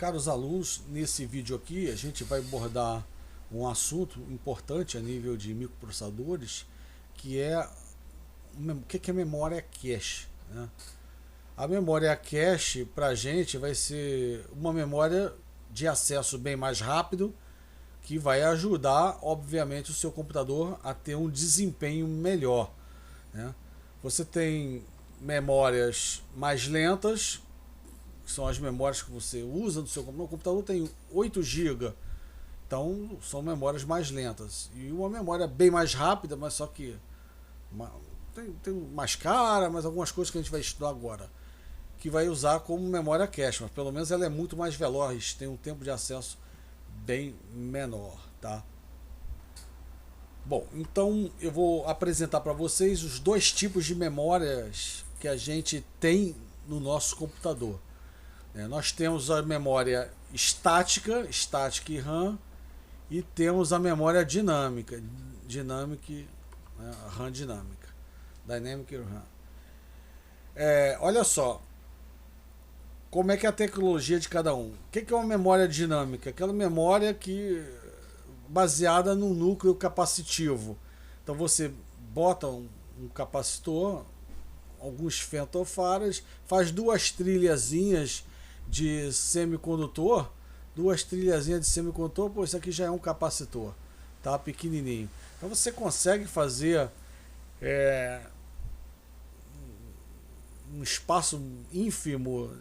Caros alunos, nesse vídeo aqui a gente vai abordar um assunto importante a nível de microprocessadores, que é o que é memória cache, né? A memória cache para a gente vai ser uma memória de acesso bem mais rápido, que vai ajudar, obviamente, o seu computador a ter um desempenho melhor, né? Você tem memórias mais lentas, que são as memórias que você usa no seu computador. O computador tem 8 GB, então são memórias mais lentas. E uma memória bem mais rápida, mas só que tem mais cara, mas algumas coisas que a gente vai estudar agora, que vai usar como memória cache, mas pelo menos ela é muito mais veloz, tem um tempo de acesso bem menor, tá? Bom, então eu vou apresentar para vocês os dois tipos de memórias que a gente tem no nosso computador. Nós temos a memória estática, static RAM, e temos a memória dinâmica, RAM dinâmica, dynamic RAM. Olha só, como é que é a tecnologia de cada um. O que é uma memória dinâmica? Aquela memória que baseada no núcleo capacitivo. Então você bota um capacitor, alguns femtofarads, faz duas trilhazinhas de semicondutor, pô, isso aqui já é um capacitor, tá? Pequenininho. Então você consegue fazer um espaço ínfimo,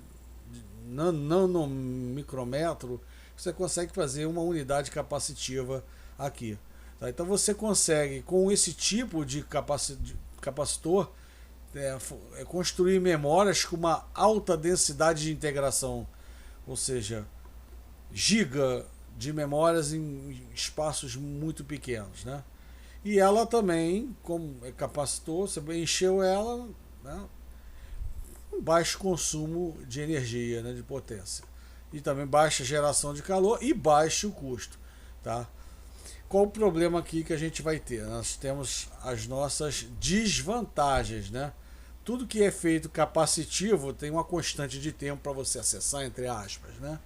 nanomicrômetro, você consegue fazer uma unidade capacitiva aqui, tá? Então você consegue, com esse tipo de capacitor, construir memórias com uma alta densidade de integração, ou seja, giga de memórias em espaços muito pequenos, né? E ela também, como é capacitor, você encheu ela, né, com baixo consumo de energia, né, de potência, e também baixa geração de calor e baixo custo, tá? Qual o problema aqui que a gente vai ter? Nós temos as nossas desvantagens, né? Tudo que é feito capacitivo tem uma constante de tempo para você acessar, entre aspas, né?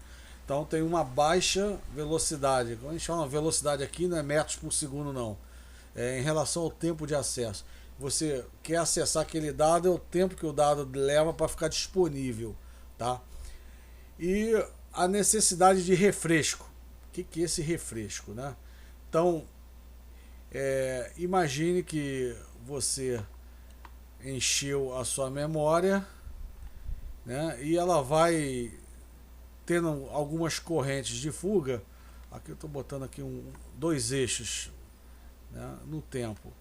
Então tem uma baixa velocidade. Quando a gente fala velocidade aqui, não é metros por segundo, não. Em relação ao tempo de acesso. Você quer acessar aquele dado, é o tempo que o dado leva para ficar disponível, tá? E a necessidade de refresco. O que é esse refresco, né? Então, imagine que você encheu a sua memória, né, e ela vai tendo algumas correntes de fuga. Aqui eu estou botando aqui dois eixos, né, no tempo.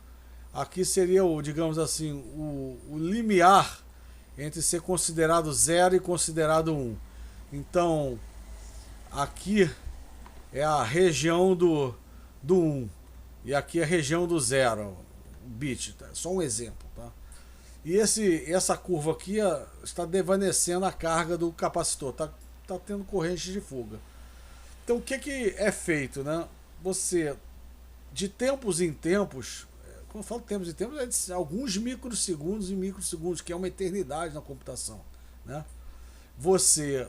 Aqui seria digamos assim, o limiar entre ser considerado 0 e considerado 1. Então, aqui é a região do 1 e aqui é a região do 0, o bit, tá? Só um exemplo, tá? E essa curva aqui está desvanecendo a carga do capacitor, tá tendo corrente de fuga. Então o que é feito, né? Você, de tempos em tempos, quando eu falo tempos em tempos, é de alguns microsegundos em microsegundos, que é uma eternidade na computação, né? Você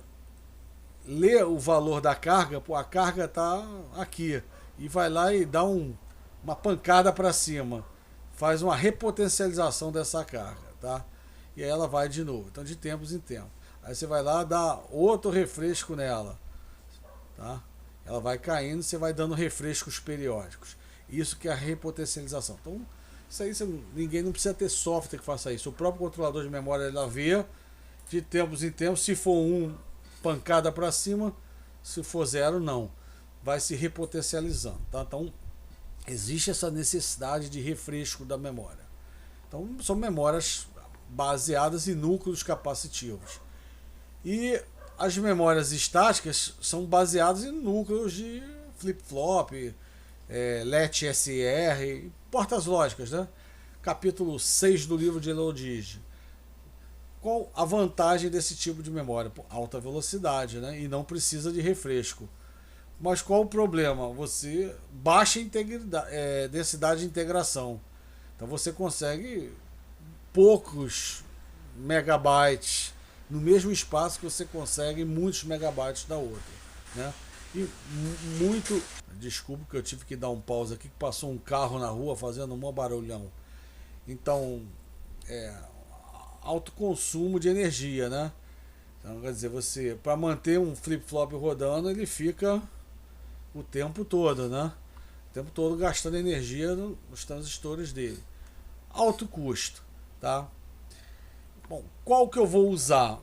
lê o valor da carga, pô, a carga está aqui, e vai lá e dá uma pancada para cima, faz uma repotencialização dessa carga, tá? E aí ela vai de novo, então de tempos em tempos. Aí você vai lá, dá outro refresco nela, tá? Ela vai caindo, você vai dando refrescos periódicos. Isso que é a repotencialização. Então, isso aí ninguém não precisa ter software que faça isso. O próprio controlador de memória ela vê de tempos em tempos, se for pancada para cima, se for 0, não. Vai se repotencializando, tá? Então, existe essa necessidade de refresco da memória. Então, são memórias baseadas em núcleos capacitivos. E as memórias estáticas são baseadas em núcleos de flip-flop, LET SR, portas lógicas, né? Capítulo 6 do livro de Elodigi. Qual a vantagem desse tipo de memória? Alta velocidade, né? E não precisa de refresco. Mas qual o problema? Você baixa densidade de integração. Então você consegue poucos megabytes no mesmo espaço que você consegue muitos megabytes da outra, né? E muito, desculpa que eu tive que dar um pause aqui, que passou um carro na rua fazendo um maior barulhão. Então, alto consumo de energia, né? Então, quer dizer, você, para manter um flip-flop rodando, ele fica o tempo todo, né? O tempo todo gastando energia nos transistores dele. Alto custo, tá? Bom, qual que eu vou usar?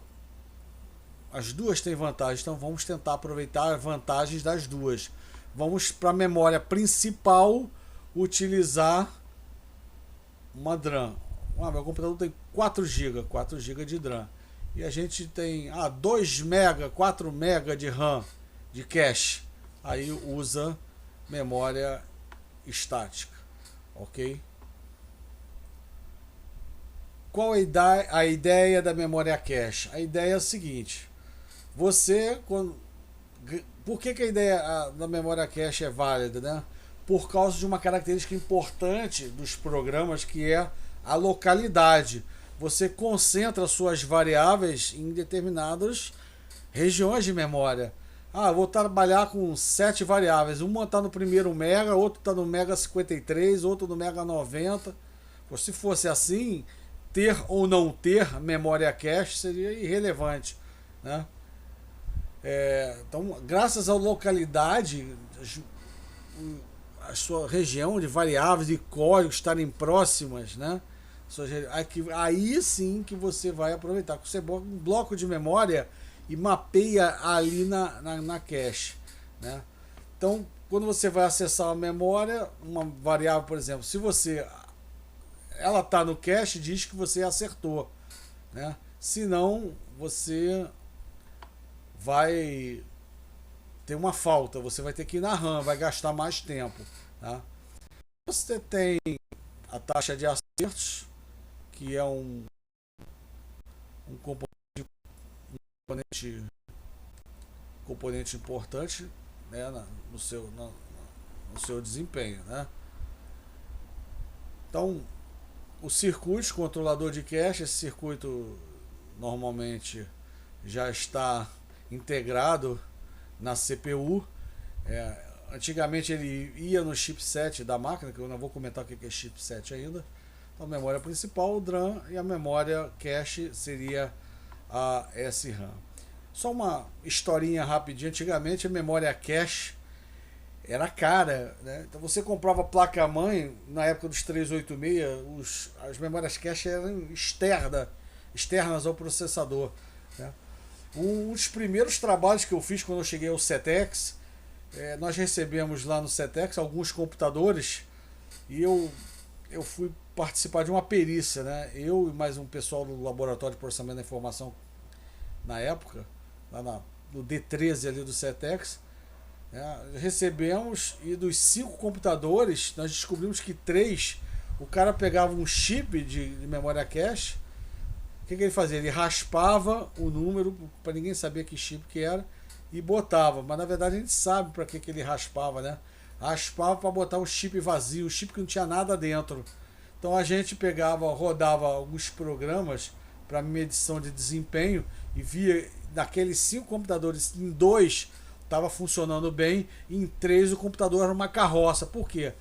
As duas têm vantagens, então vamos tentar aproveitar as vantagens das duas. Vamos para a memória principal utilizar uma DRAM. Meu computador tem 4 GB de DRAM. E a gente tem 2 MB, 4 MB de RAM, de cache. Aí usa memória estática, ok? Qual a ideia da memória cache? A ideia é a seguinte: por que a ideia da memória cache é válida, né? Por causa de uma característica importante dos programas, que é a localidade. Você concentra suas variáveis em determinadas regiões de memória. Vou trabalhar com 7 variáveis. Uma está no primeiro mega, outro está no mega 53, outro no mega 90. Se fosse assim, ter ou não ter memória cache seria irrelevante, né? Então, graças à localidade, a sua região de variáveis e códigos estarem próximas, né? Aí sim que você vai aproveitar. Você bota um bloco de memória e mapeia ali na cache, né? Então, quando você vai acessar a memória, uma variável, por exemplo, se ela está no cache, diz que você acertou, né? Se não, você vai ter uma falta, você vai ter que ir na RAM, vai gastar mais tempo, tá? Você tem a taxa de acertos, que é um componente importante, né, no seu desempenho, né? Então, o circuito controlador de cache, esse circuito normalmente já está integrado na CPU. Antigamente ele ia no chipset da máquina, que eu não vou comentar o que é chipset ainda. Então, a memória principal, o DRAM, e a memória cache seria a SRAM. Só uma historinha rapidinha: antigamente a memória cache era cara, né? Então você comprava placa-mãe, na época dos 386, as memórias cache eram externas ao processador, né? Um dos primeiros trabalhos que eu fiz quando eu cheguei ao CETEX, nós recebemos lá no CETEX alguns computadores e eu fui participar de uma perícia, né? Eu e mais um pessoal do Laboratório de Processamento da Informação na época, lá no D13 ali do CETEX, recebemos, e dos 5 computadores nós descobrimos que 3, o cara pegava um chip de memória cache. O que ele fazia? Ele raspava o número para ninguém saber que chip que era e botava, mas na verdade a gente sabe para que ele raspava, né? Raspava para botar um chip vazio, um chip que não tinha nada dentro. Então a gente rodava alguns programas para medição de desempenho e via daqueles 5 computadores, em 2 estava funcionando bem, e em 3 o computador era uma carroça. Por quê?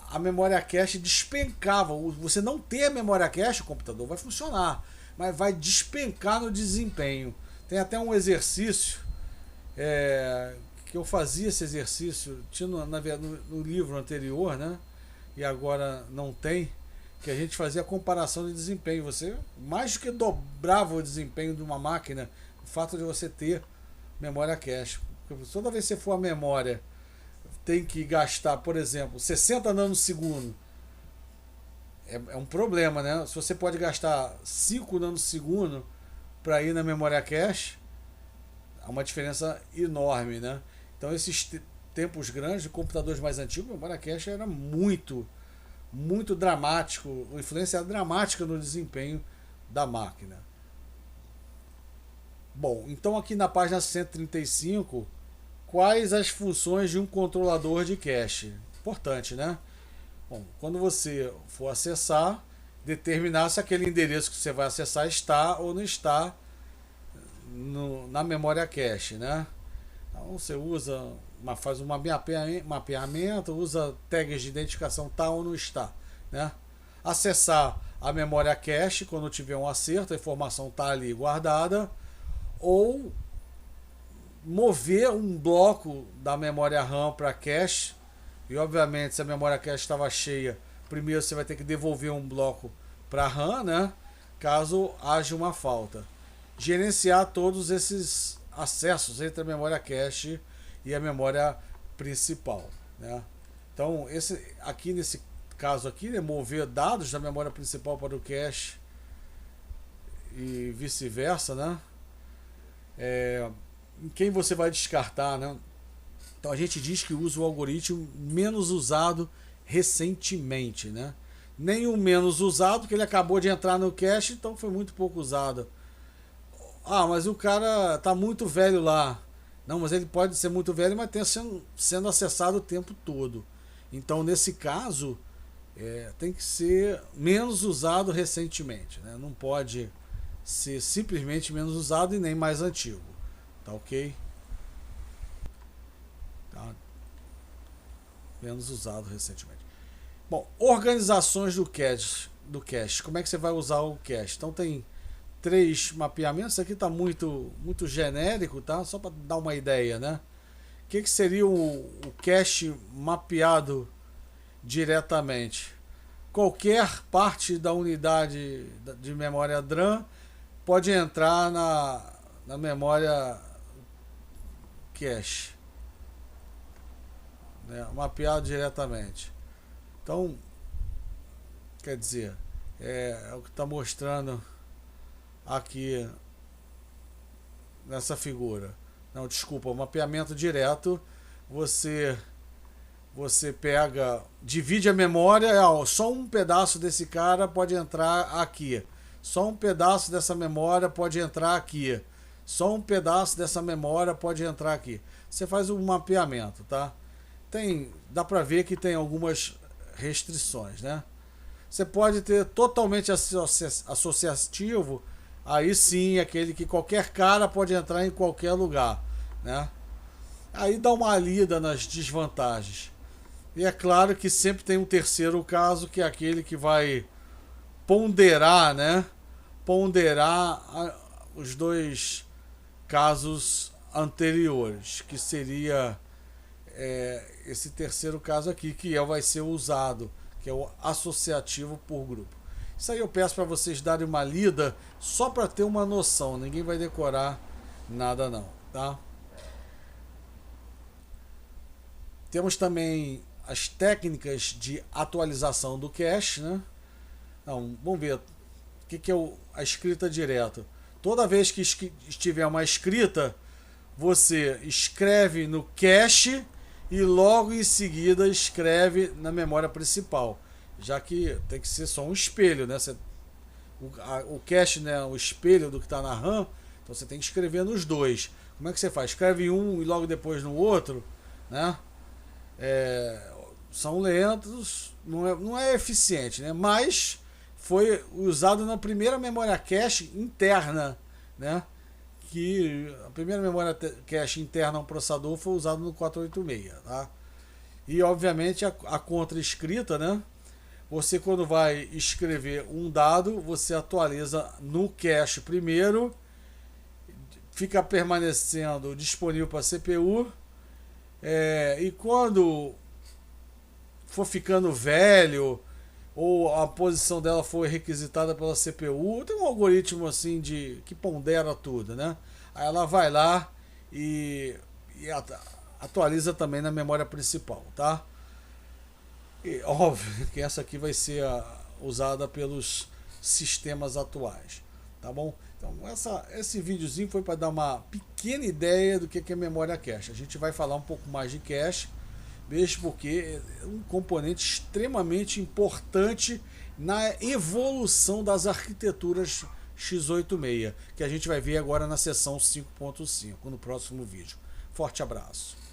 A memória cache despencava. Você não ter a memória cache, o computador vai funcionar, mas vai despencar no desempenho. Tem até um exercício que eu fazia esse exercício, tinha no livro anterior, né? E agora não tem, que a gente fazia a comparação de desempenho. Você mais do que dobrava o desempenho de uma máquina, o fato de você ter memória cache. Porque toda vez que você for a memória, tem que gastar, por exemplo, 60 nanosegundos. É um problema, né? Se você pode gastar 5 nanosegundos para ir na memória cache, há uma diferença enorme, né? Então, esses tempos grandes de computadores mais antigos, a memória cache era muito dramático, a influência era dramática no desempenho da máquina. Bom, então aqui na página 135, quais as funções de um controlador de cache? Importante, né? Bom, quando você for acessar, determinar se aquele endereço que você vai acessar está ou não está na memória cache, né? Então você usa, faz um mapeamento, usa tags de identificação tal ou não está, né? Acessar a memória cache quando tiver um acerto, a informação está ali guardada, ou mover um bloco da memória RAM para cache, e obviamente se a memória cache estava cheia, primeiro você vai ter que devolver um bloco para RAM, né? Caso haja uma falta. Gerenciar todos esses acessos entre a memória cache e a memória principal, né? Então, aqui nesse caso aqui, né, mover dados da memória principal para o cache e vice-versa, né? Quem você vai descartar, né? Então a gente diz que usa o algoritmo menos usado recentemente, né? Nem o menos usado, que ele acabou de entrar no cache, então foi muito pouco usado. Ah, mas o cara tá muito velho lá. Não, mas ele pode ser muito velho, mas sendo acessado o tempo todo. Então, nesse caso, tem que ser menos usado recentemente, né? Não pode ser simplesmente menos usado e nem mais antigo. Tá ok? Tá. Menos usado recentemente. Bom, organizações do cache. Como é que você vai usar o cache? Então tem 3 mapeamentos. Isso aqui está muito genérico, tá? Só para dar uma ideia, né? O que seria o cache mapeado diretamente? Qualquer parte da unidade de memória DRAM pode entrar na memória cache, né? Mapeado diretamente. Então, quer dizer, é o que está mostrando aqui nessa figura. Não, desculpa, o mapeamento direto, você pega, divide a memória, só um pedaço desse cara pode entrar aqui, só um pedaço dessa memória pode entrar aqui, só um pedaço dessa memória pode entrar aqui. Você faz um mapeamento, tá? Dá para ver que tem algumas restrições, né? Você pode ter totalmente associativo, aí sim, aquele que qualquer cara pode entrar em qualquer lugar, né? Aí dá uma lida nas desvantagens. E é claro que sempre tem um terceiro caso, que é aquele que vai ponderar, né? Ponderar os 2 casos anteriores, que seria esse terceiro caso aqui, que vai ser usado, que é o associativo por grupo. Isso aí eu peço para vocês darem uma lida, só para ter uma noção. Ninguém vai decorar nada não, tá? Temos também as técnicas de atualização do cache, né? Então, vamos ver o que é a escrita direta. Toda vez que estiver uma escrita, você escreve no cache e logo em seguida escreve na memória principal, já que tem que ser só um espelho, né? O cache, né, o espelho do que está na RAM, então você tem que escrever nos 2. Como é que você faz? Escreve um e logo depois no outro, né? São lentos, não é eficiente, né? Mas foi usado na primeira memória cache interna, né? Que a primeira memória cache interna a um processador foi usada no 486, tá? E obviamente a contra-escrita, né? Você, quando vai escrever um dado, você atualiza no cache primeiro, fica permanecendo disponível para a CPU, e quando for ficando velho ou a posição dela foi requisitada pela CPU, tem um algoritmo assim que pondera tudo, né? Aí ela vai lá e atualiza também na memória principal, tá? E óbvio que essa aqui vai ser usada pelos sistemas atuais, tá bom? Então esse videozinho foi para dar uma pequena ideia do que é memória cache. A gente vai falar um pouco mais de cache, mesmo porque é um componente extremamente importante na evolução das arquiteturas x86, que a gente vai ver agora na seção 5.5, no próximo vídeo. Forte abraço!